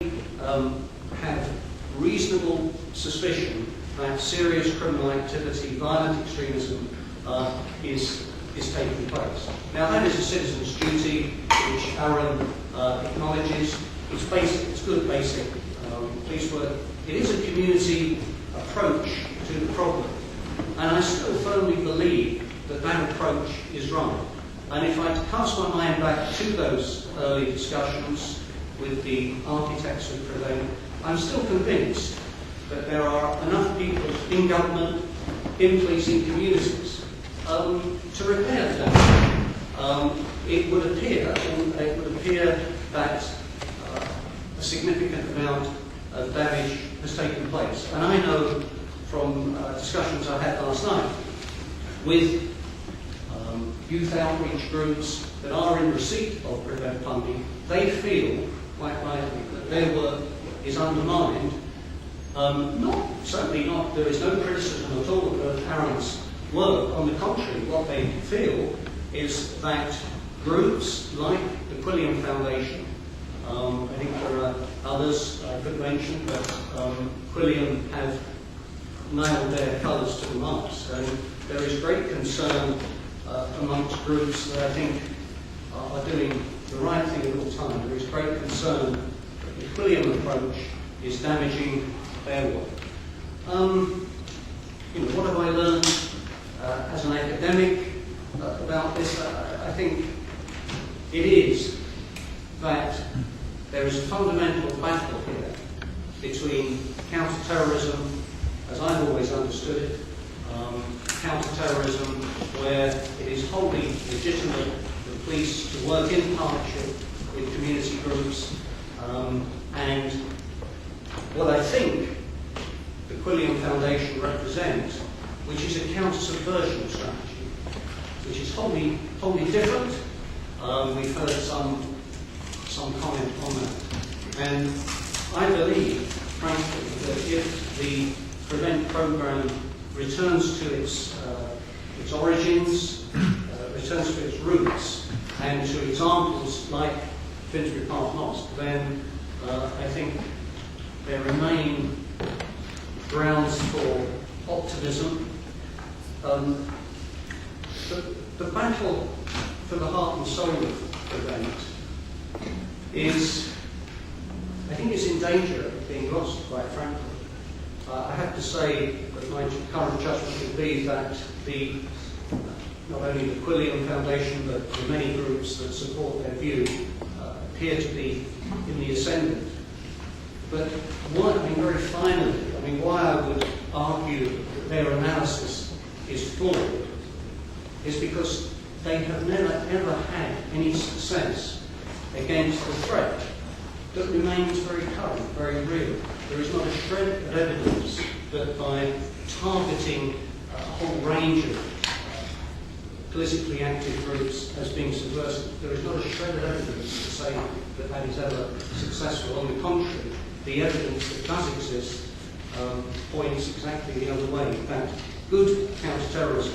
have reasonable suspicion that serious criminal activity, violent extremism, is taking place. Now, that is a citizen's duty, which Aaron acknowledges. It's basic, it's good basic police work. It is a community approach to the problem, and I still firmly believe that that approach is right. And if I cast my mind back to those early discussions with the architects of Prevent, I'm still convinced that there are enough people in government, in policing communities, to repair that. It would appear that a significant amount of damage has taken place. And I know from discussions I had last night with youth outreach groups that are in receipt of Prevent funding, they feel, quite rightly, that their work is undermined. Certainly not, there is no criticism at all of Aaron's work. On the contrary, what they feel is that groups like the Quilliam Foundation, I think there are others I could mention, but Quilliam have nailed their colours to the mast. And there is great concern amongst groups that I think are doing the right thing at all time. There is great concern that the Quilliam approach is damaging their work. What have I learned as an academic about this? I think it is that there is a fundamental battle here between counter-terrorism, as I've always understood it, counter-terrorism where it is wholly legitimate for the police to work in partnership with community groups, and what I think the Quilliam Foundation represents, which is a counter-subversion strategy, which is wholly different. We've heard some comment on that. And I believe, frankly, that if the Prevent programme returns to its origins, returns to its roots, and to examples like Finsbury Park Mosque, then I think there remain grounds for optimism. The battle for the heart and soul of Prevent I think is in danger of being lost, quite frankly. I have to say that my current judgment would be that not only the Quilliam Foundation, but the many groups that support their view appear to be in the ascendant. But very finally, why I would argue that their analysis is flawed is because they have never ever had any success against the threat that remains very current, very real. There is not a shred of evidence that by targeting a whole range of politically active groups as being subversive, there is not a shred of evidence to say that that is ever successful. On the contrary, the evidence that does exist points exactly the other way. In fact, good counter-terrorism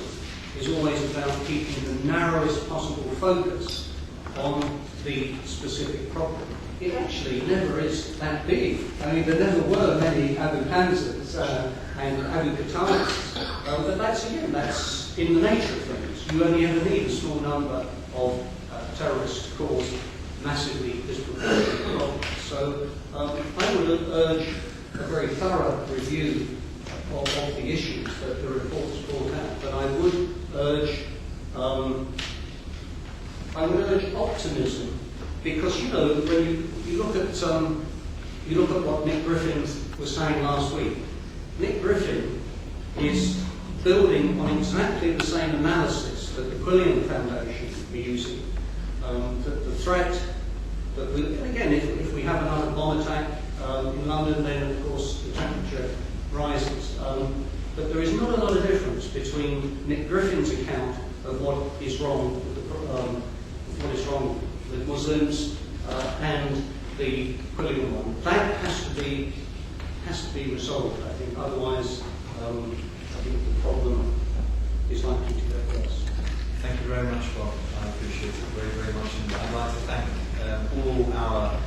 is always about keeping the narrowest possible focus on the specific problem. It actually never is that big. There never were many Abu Hamzas and Abu Qattadis, but that's in the nature of things. You only ever need a small number of terrorists to cause massively disproportionate problems. So I would urge a very thorough review of the issues that the reports brought out, but I would urge optimism, because when you look at what Nick Griffin was saying last week. Nick Griffin is building on exactly the same analysis that the Quilliam Foundation are using. The threat that if we have another bomb attack in London, then of course the temperature rises. But there is not a lot of difference between Nick Griffin's account of what is wrong with Muslims and the Quilliam one. That has to be resolved, I think. Otherwise, I think the problem is likely to get worse. Thank you very much, Bob. I appreciate it very, very much. And I'd like to thank all our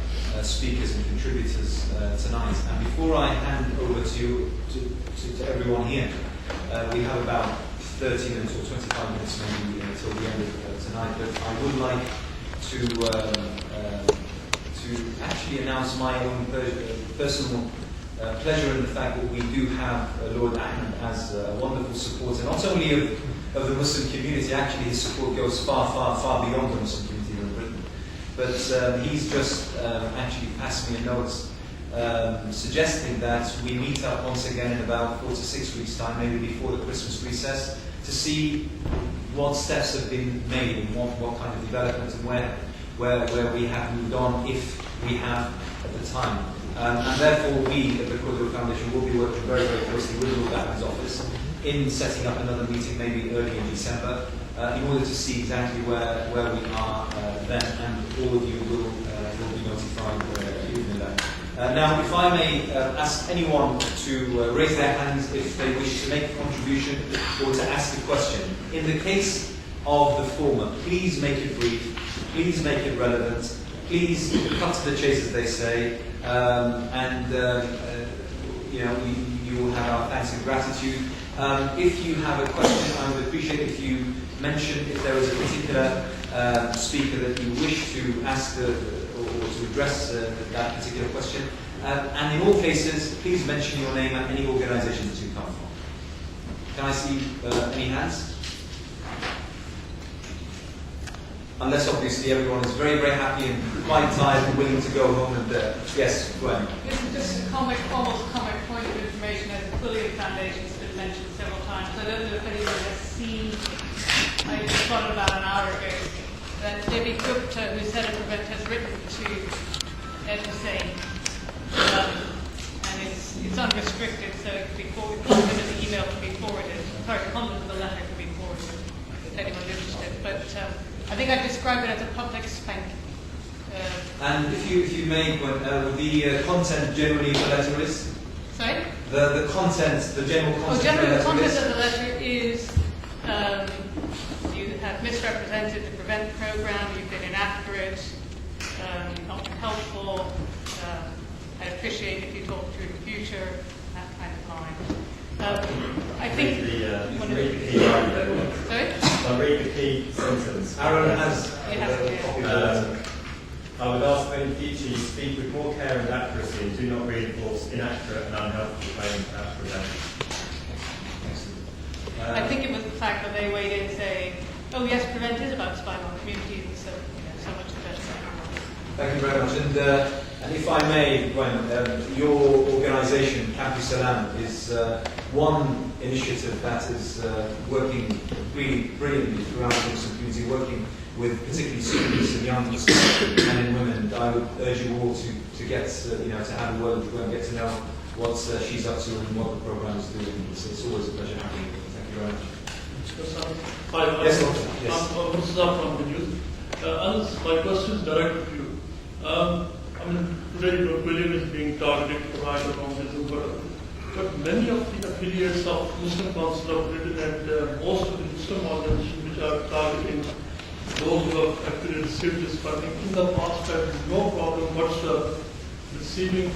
speakers and contributors tonight. And before I hand over to you, to everyone here, we have about 30 minutes or 25 minutes maybe until the end of tonight, but I would like to actually announce my own personal pleasure in the fact that we do have Lord Ahmed as a wonderful supporter, not only of the Muslim community. Actually his support goes far, far, far beyond the Muslim community in Britain. But he's just actually passed me a note suggesting that we meet up once again in about 4 to 6 weeks' time, maybe before the Christmas recess, to see what steps have been made and what kind of development and where we have moved on, if we have at the time. And therefore we at the Cordova Foundation will be working very, very closely with Lord Ahmed's office in setting up another meeting maybe early in December in order to see exactly where we are then, and all of you will be notified in that. Now, if I may ask anyone to raise their hands if they wish to make a contribution or to ask a question. In the case of the former, please make it brief, please make it relevant, please cut to the chase, as they say, you know, you will have our thanks and gratitude. If you have a question, I would appreciate if you mention if there is a particular speaker that you wish to ask or to address that particular question. And in all cases, please mention your name and any organisation that you come from. Can I see any hands? Unless obviously everyone is very, very happy and quite tired and willing to go home and yes, go ahead. This is just a almost comic point of information, as the Quillian Foundation has been mentioned several times. I don't know if anyone has seen, I just got it about an hour ago, that Debbie Gupta, who's head of Prevent, has written to Ed Hussein. And it's unrestricted, so it can be forwarded, content of the email can be forwarded, sorry, the content of the letter can be forwarded, if anyone's interested. But I think I'd describe it as a public spank. And if you may, the content generally of the letter is? Sorry? The content, the general content Generally, the content is? of the letter is you have misrepresented the Prevent program, you've been inaccurate, not been helpful, I'd appreciate if you talk to in the future, that kind of line. I think... read the key line there. Sorry? I'll read the key sentence. Aaron has a copy of the letter. I would ask that in future you speak with more care and accuracy and do not reinforce inaccurate and unhelpful claims about Prevent. I think it was the fact that they weighed in saying, oh yes, Prevent is about spying on communities, so, so much the better. Thank you very much. And if I may, Gwen, your organisation, Campus Salam, is one initiative that is working really brilliantly throughout the Muslim community, working with particularly students and young Muslims men and women. And I would urge you all to get, to have a word with her and get to know what she's up to and what the programme is doing. It's always a pleasure having you. Thank you very much. Hi, yes, I'm Mustafa from the news. My question is directed to you. Today William is being targeted for right around this, but many of the affiliates of Muslim Council of Britain and most of the Muslim organizations which are targeting those who have actually received this funding in the past had no problem whatsoever receiving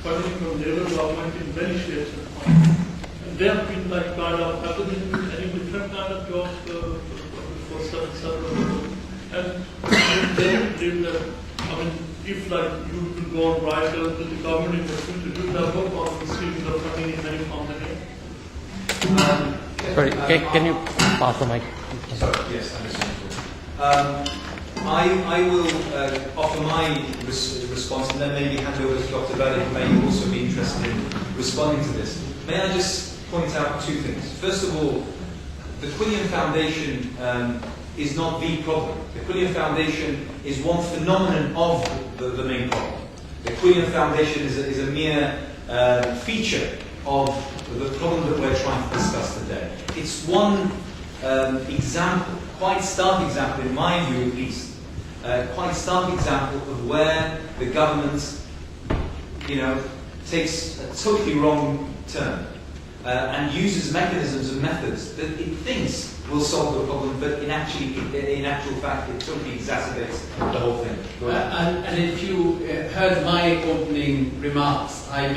funding from Labour government in many shapes and forms. And they have been like kind of happening in any different kind of jobs for several. And they believe that, if like you will go on right to the government in the future, you will have no problem receiving the funding in any form again. Sorry, can you pass the mic? Sorry, yes, I understand. I will offer my response and then maybe hand over to Dr. Bennett, who may also be interested in responding to this. May I just point out two things? First of all, the Quillian Foundation is not the problem. The Quillian Foundation is one phenomenon of the main problem. The Quillian Foundation is a mere feature of the problem that we're trying to discuss today. It's one example, quite stark example in my view at least, quite stark example of where the government, takes a totally wrong turn. and uses mechanisms and methods that it thinks will solve the problem, but in actual fact, it totally exacerbates the whole thing. And if you heard my opening remarks, I